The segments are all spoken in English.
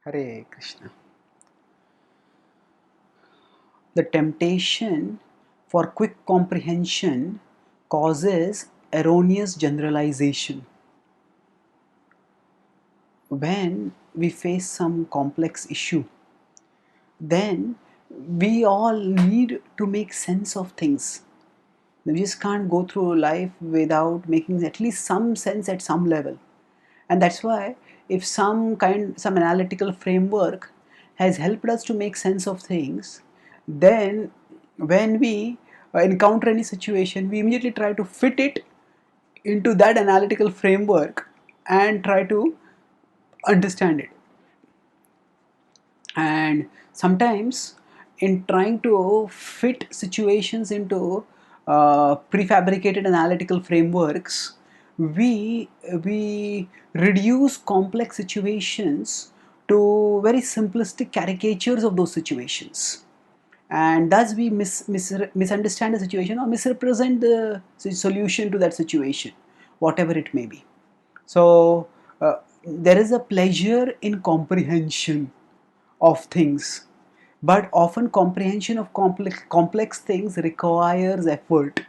Hare Krishna. The temptation for quick comprehension causes erroneous generalization. When we face some complex issue, then we all need to make sense of things. We just can't go through life without making at least some sense at some level. And that's why if some analytical framework has helped us to make sense of things, then when we encounter any situation, we immediately try to fit it into that analytical framework and try to understand it. And sometimes in trying to fit situations into prefabricated analytical frameworks, we reduce complex situations to very simplistic caricatures of those situations, and thus we misunderstand the situation or misrepresent the solution to that situation, whatever it may be. So there is a pleasure in comprehension of things, but often comprehension of complex things requires effort.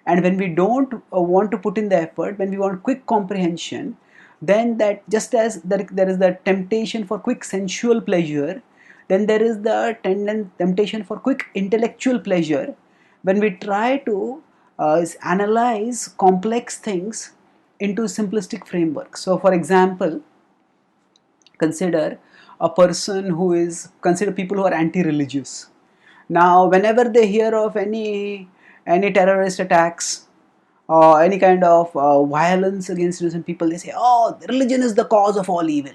And when we don't want to put in the effort, when we want quick comprehension, then that just as there is the temptation for quick sensual pleasure, then there is the temptation for quick intellectual pleasure when we try to analyze complex things into simplistic frameworks. So for example, consider a person who is consider people who are anti-religious. Now whenever they hear of any terrorist attacks or any kind of violence against innocent people, they say, oh, religion is the cause of all evil.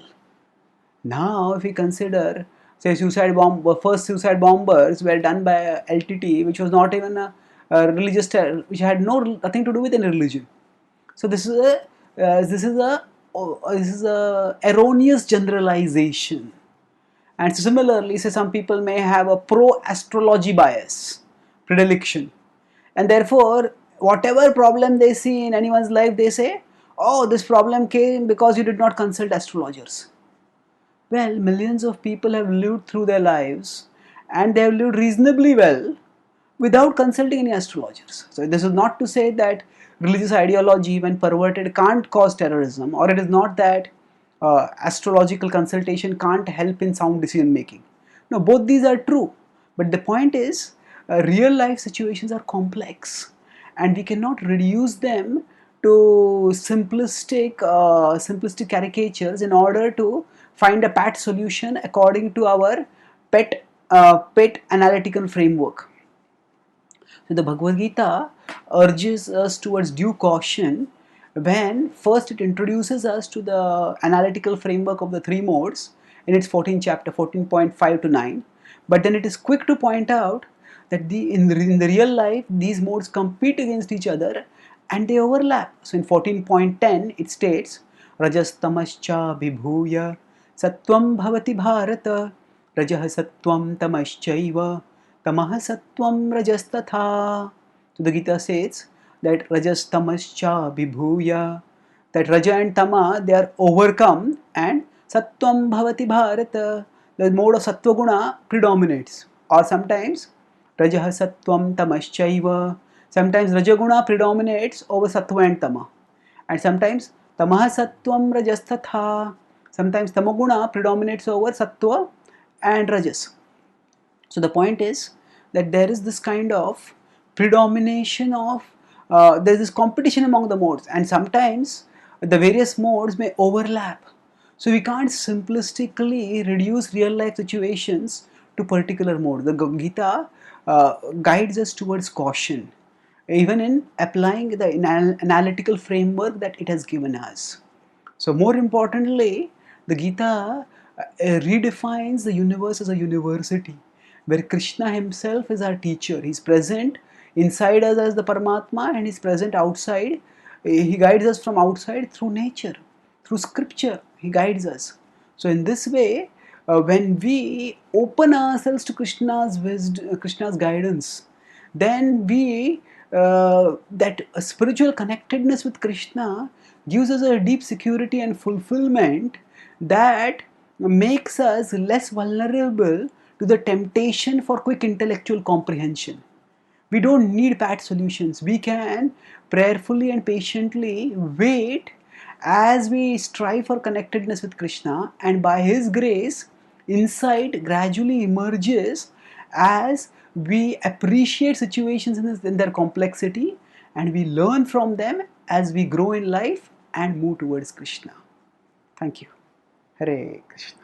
Now if we consider, say, first suicide bombers were done by LTT, which was not even a religious terror, which had nothing to do with any religion. So this is a erroneous generalization. And similarly, say some people may have a pro-astrology bias, predilection, and therefore whatever problem they see in anyone's life, they say, oh, this problem came because you did not consult astrologers. Well, millions of people have lived through their lives and they have lived reasonably well without consulting any astrologers. So this is not to say that religious ideology, when perverted, can't cause terrorism, or it is not that astrological consultation can't help in sound decision making. No, both these are true. But the point is, real life situations are complex, and we cannot reduce them to simplistic caricatures in order to find a pat solution according to our pet analytical framework. So the Bhagavad-gita urges us towards due caution when first it introduces us to the analytical framework of the three modes in its 14th chapter, 14.5 to 9. But then it is quick to point out that in the real life, these modes compete against each other and they overlap. So in 14.10 it states, Rajas tamascha vibhuya sattvam bhavati bharata rajah sattvam tamaschaiva tamah sattvam rajastatha. So the Gita says that rajas tamascha vibhuya, that raja and tama, they are overcome, and sattvam bhavati bharata, the mode of sattva guna predominates. Or sometimes rajah sattvam tamaschaiva, sometimes rajaguna predominates over sattva and tama, and sometimes tamah sattvam rajastatha, sometimes tamaguna predominates over sattva and rajas. So the point is that there is this kind of predomination of there is this competition among the modes, and sometimes the various modes may overlap. So we can't simplistically reduce real life situations to particular mode. The Gita guides us towards caution, even in applying the analytical framework that it has given us. So more importantly, the Gita redefines the universe as a university where Krishna himself is our teacher. He's present inside us as the Paramatma, and he's present outside. He guides us from outside through nature, through scripture. He guides us. So in this way, when we open ourselves to Krishna's wisdom, Krishna's guidance, then that spiritual connectedness with Krishna gives us a deep security and fulfillment that makes us less vulnerable to the temptation for quick intellectual comprehension. We don't need pat solutions. We can prayerfully and patiently wait as we strive for connectedness with Krishna, and by His grace, insight gradually emerges as we appreciate situations in their complexity, and we learn from them as we grow in life and move towards Krishna. Thank you. Hare Krishna.